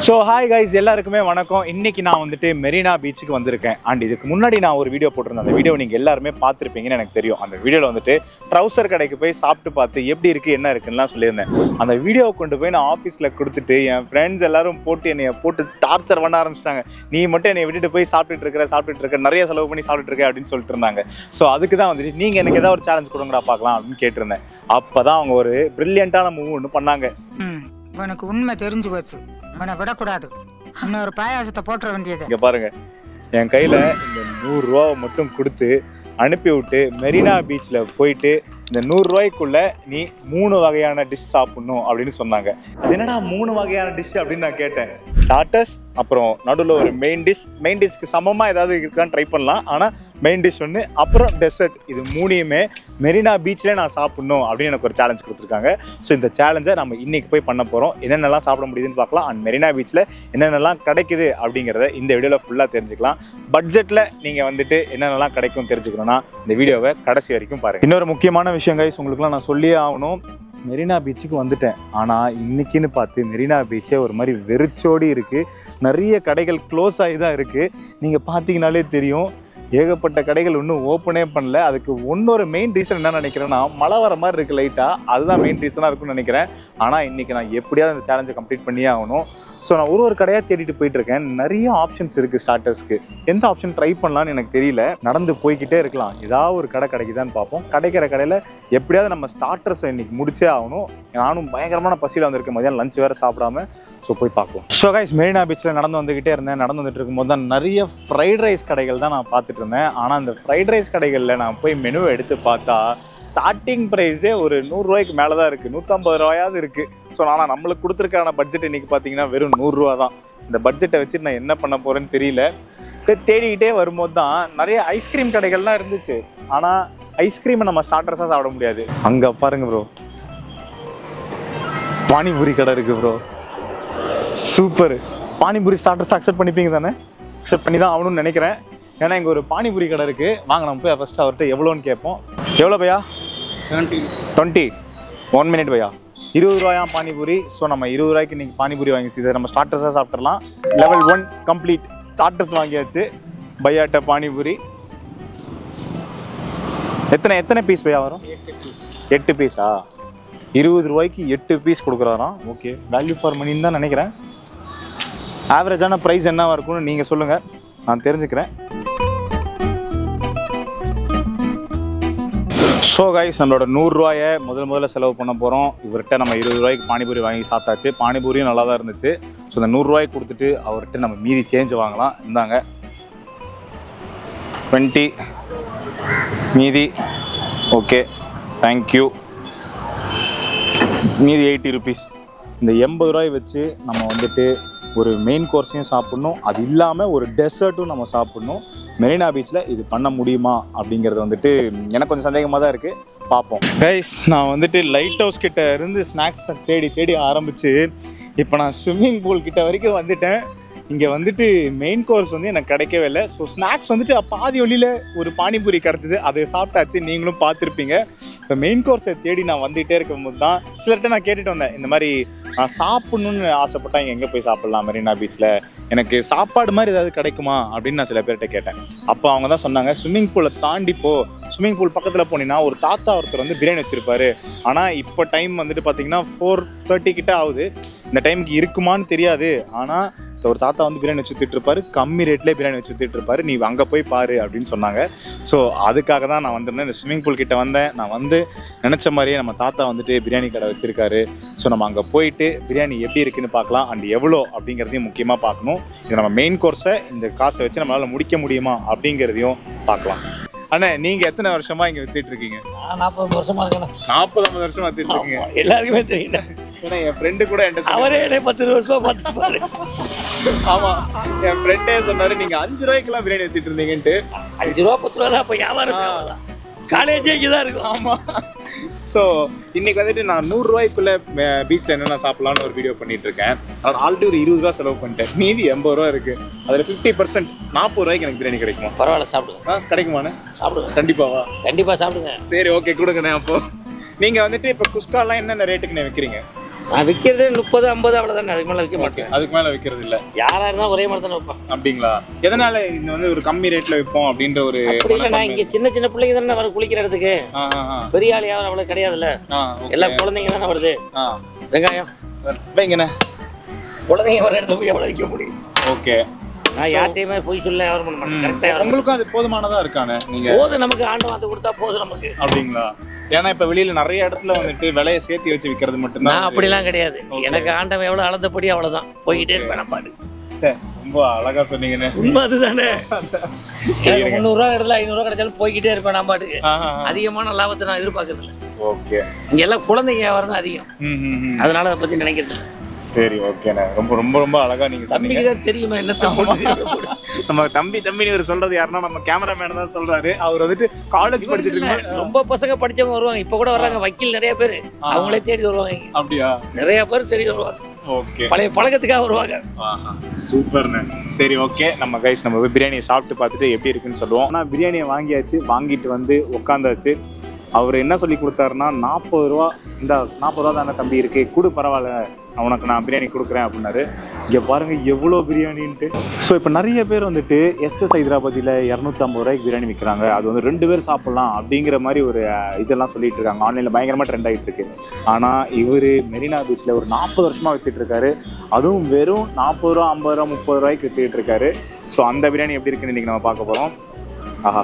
So hi guys, எல்லாருக்குமே வணக்கம். இன்னைக்கு நான் வந்துட்டு மெரினா பீச்சுக்கு வந்திருக்கேன். அண்ட் இதுக்கு முன்னாடி நான் ஒரு வீடியோ போட்டிருந்தேன். அந்த வீடியோ நீங்கள் எல்லாருமே பார்த்துருப்பீங்கன்னு எனக்கு தெரியும். அந்த வீடியோவில் வந்துட்டு ட்ரௌசர் கடைக்கு போய் சாப்பிட்டு பார்த்து எப்படி இருக்குது என்ன இருக்குன்னுலாம் சொல்லியிருந்தேன். அந்த வீடியோவை கொண்டு போய் நான் ஆஃபீஸில் கொடுத்துட்டு என் ஃப்ரெண்ட்ஸ் எல்லாரும் என்னைய போட்டு டார்ச்சர் பண்ண ஆரம்பிச்சிட்டாங்க. நீ மட்டும் என்னை விட்டுட்டு போய் சாப்பிட்டுட்டு இருக்க, நிறைய செலவு பண்ணி சாப்பிட்டுட்டு இருக்க அப்படின்னு சொல்லிட்டு இருந்தாங்க. ஸோ அதுக்கு தான் வந்துட்டு நீங்கள் எனக்கு ஏதாவது ஒரு சேலஞ்ச் கொடுங்கடா பார்க்கலாம் அப்படின்னு கேட்டிருந்தேன். அப்போ தான் அவங்க ஒரு பிரில்லியண்ட்டான மூவ் ஒன்று பண்ணாங்க. உனக்கு உண்மை தெரிஞ்சு போச்சு, உன்னை விடக்கூடாது. இன்னொரு பாயாசத்தை போட்டுற வேண்டியது. இங்கே பாருங்க, என் கையில் இந்த 100 ரூபாவை மட்டும் கொடுத்து அனுப்பி விட்டு மெரினா பீச்சில் போயிட்டு இந்த 100 ரூபாய்க்குள்ள நீ 3 வகையான டிஷ் சாப்பிடணும் அப்படின்னு சொன்னாங்க. அது என்னடா 3 வகையான டிஷ் அப்படின்னு நான் கேட்டேன். ஸ்டார்டர்ஸ், அப்புறம் நடுவில் ஒரு மெயின் டிஷ்க்கு சமமாக ஏதாவது இருக்கான்னு ட்ரை பண்ணலாம். ஆனால் மெயின் டிஷ் ஒன்று, அப்புறம் டெசர்ட். இது 3யுமே மெரினா பீச்சில் நான் சாப்பிடணும் அப்படின்னு எனக்கு ஒரு சேலஞ்ச் கொடுத்துருக்காங்க. ஸோ இந்த சேலஞ்சை நம்ம இன்னைக்கு போய் பண்ண போகிறோம். என்னென்னலாம் சாப்பிட முடியுதுன்னு பார்க்கலாம். அண்ட் மெரினா பீச்சில் என்னென்னலாம் கிடைக்குது அப்படிங்கிறத இந்த வீடியோவில் ஃபுல்லாக தெரிஞ்சுக்கலாம். பட்ஜெட்டில் நீங்கள் வந்துட்டு என்னென்னலாம் கிடைக்கும் தெரிஞ்சுக்கணும்னா இந்த வீடியோவை கடைசி வரைக்கும் பாருங்கள். இன்னொரு முக்கியமான விஷயம் கைஸ், உங்களுக்குலாம் நான் சொல்லியே ஆகணும். மெரினா பீச்சுக்கு வந்துட்டேன், ஆனால் இன்னைக்குன்னு பார்த்து மெரினா பீச்சே ஒரு மாதிரி வெறிச்சோடி இருக்குது. நிறைய கடைகள் க்ளோஸ் ஆகி தான் இருக்குது. நீங்கள் பார்த்தீங்கனாலே தெரியும், ஏகப்பட்ட கடைகள் இன்னும் ஓப்பனே பண்ணல. அதுக்கு இன்னொரு மெயின் ரீசன் என்ன நினைக்கிறேன்னா, மழை வர மாதிரி இருக்குது லைட்டாக. அதுதான் மெயின் ரீசனாக இருக்குன்னு நினைக்கிறேன். ஆனால் இன்றைக்கி நான் எப்படியாவது அந்த சேலஞ்சை கம்ப்ளீட் பண்ணியே ஆகணும். ஸோ நான் ஒரு கடையாக தேடிட்டு போயிட்டுருக்கேன். நிறைய ஆப்ஷன்ஸ் இருக்குது ஸ்டார்டர்ஸ்க்கு. எந்த ஆப்ஷன் ட்ரை பண்ணலான்னு எனக்கு தெரியல. நடந்து போய்கிட்டே இருக்கலாம், ஏதாவது ஒரு கடை கிடைக்குதான்னு பார்ப்போம். கிடைக்கிற கடையில் எப்படியாவது நம்ம ஸ்டார்டர்ஸை இன்றைக்கி முடிச்சே ஆகணும். நானும் பயங்கரமான பசியில் வந்திருக்கேன், மதியானம் லஞ்ச் வேறு சாப்பிடாம. ஸோ போய் பார்ப்போம். ஸோ கைஸ், மெரினா பீச்சில் நடந்து வந்துக்கிட்டே இருந்தேன். நடந்து வந்துட்டு இருக்கும்போது தான் நிறைய ஃப்ரைட் ரைஸ் கடைகள் தான் நான் பார்த்துட்டு இருந்தேன். ஆனால் அந்த ஃப்ரைட் ரைஸ் கடைகளில் நான் போய் மெனுவை எடுத்து பார்த்தா ஸ்டார்டிங் ப்ரைஸே ஒரு 100 ரூபாய்க்கு மேலே தான் இருக்குது. 150 ரூபாயாவது இருக்குது. ஸோ ஆனால் நம்மளுக்கு கொடுத்துருக்கான பட்ஜெட் இன்றைக்கி பார்த்தீங்கன்னா வெறும் 100 ரூபா தான். இந்த பட்ஜெட்டை வச்சுட்டு நான் என்ன பண்ண போகிறேன்னு தெரியல. தேடிக்கிட்டே வரும்போது தான் நிறைய ஐஸ்கிரீம் கடைகள்லாம் இருந்துச்சு. ஆனால் ஐஸ்கிரீமை நம்ம ஸ்டார்டர்ஸாக சாப்பிட முடியாது. அங்கே பாருங்க ப்ரோ, பானிபூரி கடை இருக்குது bro. Super. Panipuri starters accept பண்ணிப்பீங்க தானே? அக்செப்ட் பண்ணி தான் ஆகணும்னு நினைக்கிறேன். ஏன்னா இங்கே ஒரு பானிபூரி கடை இருக்குது. வாங்க நம்ம போய் ஃபஸ்ட்டு அவர்கிட்ட எவ்வளோன்னு கேட்போம். எவ்வளோ பையா? 20. 1 மினிட் பையா. 20 ரூபாயா பானிபூரி. ஸோ நம்ம 20 ரூபாய்க்கு இன்றைக்கி பானிபூரி வாங்கி இதை நம்ம ஸ்டார்டர்ஸாக சாப்பிட்றலாம். Level 1 complete. ஸ்டார்டர்ஸ் வாங்கியாச்சு. பையாட்ட பானிபூரி எத்தனை பீஸ் பையா வரும்? 8 பீஸா? 20 ரூபாய்க்கு 8 பீஸ் கொடுக்குறாராம். ஓகே, வேல்யூ ஃபார் மணின்னு தான் நினைக்கிறேன். ஆவரேஜான ப்ரைஸ் என்னவாக இருக்கும்னு நீங்கள் சொல்லுங்கள், நான் தெரிஞ்சுக்கிறேன். ஸோ கைஸ், நம்மளோட 100 ரூபாயை முதல்ல செலவு பண்ண போகிறோம். இவர்கிட்ட நம்ம 20 ரூபாய்க்கு பானிபூரி வாங்கி சாப்பிட்டாச்சு. பானிபூரியும் நல்லா தான் இருந்துச்சு. ஸோ இந்த 100 ரூபாய்க்கு கொடுத்துட்டு அவர்கிட்ட நம்ம மீதி சேஞ்ச் வாங்கலாம். இந்தாங்க 20 மீதி. Okay, thank you. மீதி 80 ருபீஸ். இந்த 80 ரூபாய் வச்சு நம்ம வந்துட்டு ஒரு மெயின் கோர்ஸையும் சாப்பிட்ணும், அது இல்லாமல் ஒரு டெசர்ட்டும் நம்ம சாப்பிட்ணும். மெரினா பீச்சில் இது பண்ண முடியுமா அப்படிங்கிறது வந்துட்டு எனக்கு கொஞ்சம் சந்தேகமாக தான் இருக்குது. பார்ப்போம். கைஸ், நான் வந்துட்டு லைட் ஹவுஸ் கிட்ட இருந்து ஸ்நாக்ஸ் தேடி ஆரம்பித்து இப்போ நான் ஸ்விம்மிங் பூல் கிட்ட வரைக்கும் வந்துட்டேன். இங்கே வந்துட்டு மெயின் கோர்ஸ் வந்து எனக்கு கிடைக்கவே இல்லை. ஸோ ஸ்நாக்ஸ் வந்துட்டு பாதி வழியில் ஒரு பானிபூரி கிடச்சிது, அதை சாப்பிட்டாச்சு. நீங்களும் பார்த்துருப்பீங்க. இப்போ மெயின் கோர்ஸை தேடி நான் வந்துகிட்டே இருக்கும்போது தான் சிலர்கிட்ட நான் கேட்டுட்டு வந்தேன், இந்த மாதிரி நான் சாப்பிட்ணுன்னு ஆசைப்பட்டா இங்கே எங்கே போய் சாப்பிட்லாம் மெரினா பீச்சில், எனக்கு சாப்பாடு மாதிரி ஏதாவது கிடைக்குமா அப்படின்னு நான் சில பேர்கிட்ட கேட்டேன். அப்போ அவங்க தான் சொன்னாங்க, ஸ்விம்மிங் பூலை தாண்டி ஸ்விம்மிங் பூல் பக்கத்தில் போனீங்கன்னா ஒரு தாத்தா ஒருத்தர் வந்து பிரியாணி வச்சுருப்பாரு. ஆனால் இப்போ டைம் வந்துட்டு பார்த்தீங்கன்னா 4:30 கிட்ட ஆகுது. இந்த டைமுக்கு இருக்குமான்னு தெரியாது. ஆனால் ஒரு தாத்தா வந்து பிரியாணி வச்சு வித்துட்டு இருப்பாரு, கம்மி ரேட்லேயே பிரியாணி வச்சு வித்துட்டு இருப்பாரு. நீ அங்கே போய் பாரு அப்படின்னு சொன்னாங்க. ஸோ அதுக்காக தான் நான் வந்திருந்தேன். இந்த ஸ்விம்மிங் பூல் கிட்ட வந்தேன். நான் வந்து நினச்ச மாதிரியே நம்ம தாத்தா வந்துட்டு பிரியாணி கடை வச்சிருக்காரு. ஸோ நம்ம அங்கே போயிட்டு பிரியாணி எப்படி இருக்குன்னு பார்க்கலாம். அண்ட் எவ்வளோ அப்படிங்கிறதையும் முக்கியமாக பார்க்கணும். இது நம்ம மெயின் கோர்ஸை இந்த காசை வச்சு நம்மளால் முடிக்க முடியுமா அப்படிங்கிறதையும் பார்க்கலாம். அண்ணா, நீங்கள் எத்தனை வருஷமா இங்கே வித்துட்டு இருக்கீங்க? 40 வருஷமா இருக்கேன். 40-50 வருஷமா வித்துட்டு இருக்கீங்க. எல்லாருக்குமே தெரியல. ஏன்னா என் ஃப்ரெண்டு கூட என்கிட்ட அவரே 10 வருஷமா பார்த்துப்பாரு. ஆமா, என் ஃப்ரெண்டே சொன்னாரு, நீங்க 5 ரூபாய்க்கெல்லாம் பிரியாணி எடுத்துட்டு இருந்தீங்கன்ட்டு. 5 ரூபா 10 ரூபா தான் அப்ப வியாபாரம். காலேஜே இங்கதான் இருக்கும். ஆமா. ஸோ இன்னைக்கு வந்துட்டு நான் 100 ரூபாய்க்குள்ள பீச்சில் என்னென்ன சாப்பிடலான்னு ஒரு வீடியோ பண்ணிட்டு இருக்கேன். ஆனால் ஆல்ரெடி ஒரு 20 ரூபா செலவு பண்ணிட்டேன். மீதி 80 ரூபா இருக்கு. அதில் 50% 40 ரூபாய்க்கு எனக்கு பிரியாணி கிடைக்குமா? பரவாயில்ல, சாப்பிடுங்க. கிடைக்குமாண்ணே? சாப்பிடுங்க. கண்டிப்பாவா? கண்டிப்பா சாப்பிடுங்க. சரி, ஓகே, கொடுங்கண்ணே. அப்போ நீங்கள் வந்துட்டு இப்போ குஸ்காலாம் என்னென்ன ரேட்டுக்குண்ணே விற்கிறீங்க? நான் விற்கிறது 30, 50 அவ்வளோதானே, அதுக்கு மேலே விற்க மாட்டேன். அதுக்கு மேல விற்கிறது இல்ல. யாராக இருந்தாலும் ஒரே மாதிரி தானே வைப்பேன். அப்படிங்களா? எதனால இந்த வந்து ஒரு கம்மி ரேட்ல விற்போம் அப்படின்ற ஒரு அப்படி இல்லை, நான் இங்கே சின்ன சின்ன பிள்ளைங்க தானே வர குளிக்கிற இடத்துக்கு. பெரிய ஆள் யாரும் அவ்வளோ கிடையாதுல்ல, எல்லாம் குழந்தைங்க தானே வருது. வெங்காயம் வைங்கண்ணே, குழந்தைங்க வர இடத்துல போய் எவ்வளோ விற்க முடியும்? ஓகே. நான் யார்ட்டையுமே போய் சொல்ல வியாபாரம் பண்ண மாட்டேன். கரெக்டாக உங்களுக்கும் அது போதுமானதா இருக்கானே? நீங்க போதும், நமக்கு ஆண்டு வந்து கொடுத்தா போதும் நமக்கு. அப்படிங்களா? ஏன்னா இப்ப வெளியில நிறைய இடத்துல வந்துட்டு விலையை சேர்த்து வச்சு விற்கிறது மட்டும்தான். நான் அப்படிலாம் கிடையாது. எனக்கு ஆண்டவன் எவ்வளோ அளந்தபடி அவ்வளோதான், போய்கிட்டே இருப்பேன் பாடு. சரி, ரொம்ப அழகா சொன்னீங்கண்ணே. உண்மை அதுதானே. 300 இடத்துல 500 கிடைச்சாலும் போய்கிட்டே இருப்பேன் நான் பாட்டுக்கு. அதிகமான லாபத்தை நான் எதிர்பார்க்கறது இல்லை. ஓகே. இங்க எல்லாம் குழந்தைங்க வியாபாரம் தான் அதிகம், அதனால அதை பத்தி நினைக்கிறது. சரி, ஓகேண்ணே. ரொம்ப ரொம்ப ரொம்ப அழகா நீங்க தம்பிக்கு தான் தெரியுமா என்னத்தை நம்ம தம்பின்னு இவர் சொல்றது யாருன்னா நம்ம கேமராமேன் தான் சொல்றாரு. அவர் வந்துட்டு காலேஜ் படிச்சுட்டு இருக்காரு. ரொம்ப பசங்க படிச்சவங்க வருவாங்க, இப்ப கூட வர்றாங்க, வக்கீல் நிறைய பேர் அவங்களே தேடி வருவாங்க. அப்படியா? நிறைய பேர் தேடி வருவாங்க. ஓகே, பழைய பழக்கத்துக்காக வருவாங்க. சூப்பர்ண்ணே. சரி, ஓகே. நம்ம கைஸ் நம்ம பிரியாணியை சாப்பிட்டு பார்த்துட்டு எப்படி இருக்குன்னு சொல்லுவோம். ஆனால் பிரியாணியை வாங்கியாச்சு, வாங்கிட்டு வந்து உட்காந்தாச்சு. அவர் என்ன சொல்லி கொடுத்தாருன்னா 40 ரூபா, இந்த 40 ரூபா தானே தம்பி இருக்கு, கொடு பரவாயில்ல, அவனுக்கு நான் பிரியாணி கொடுக்குறேன் அப்படின்னாரு. இங்கே பாருங்க எவ்வளோ பிரியாணின்ட்டு. ஸோ இப்போ நிறைய பேர் வந்துட்டு SS ஹைதராபாத்தில் 250 ரூபாய்க்கு பிரியாணி விற்கிறாங்க, அது வந்து 2 பேர் சாப்பிட்லாம் அப்படிங்கிற மாதிரி ஒரு இதெல்லாம் சொல்லிட்டு இருக்காங்க. ஆன்லைனில் பயங்கரமாக ட்ரெண்ட் ஆகிட்டு இருக்கு. ஆனால் இவர் மெரினா பீச்சில் ஒரு 40 வருஷமாக வித்துட்டு இருக்காரு. அதுவும் வெறும் 40 ரூபா, 50 ரூபா, 30 ரூபாய்க்கு வித்துட்டு இருக்காரு. ஸோ அந்த பிரியாணி எப்படி இருக்குன்னு இன்னைக்கு நம்ம பார்க்க போகிறோம். ஆஹா,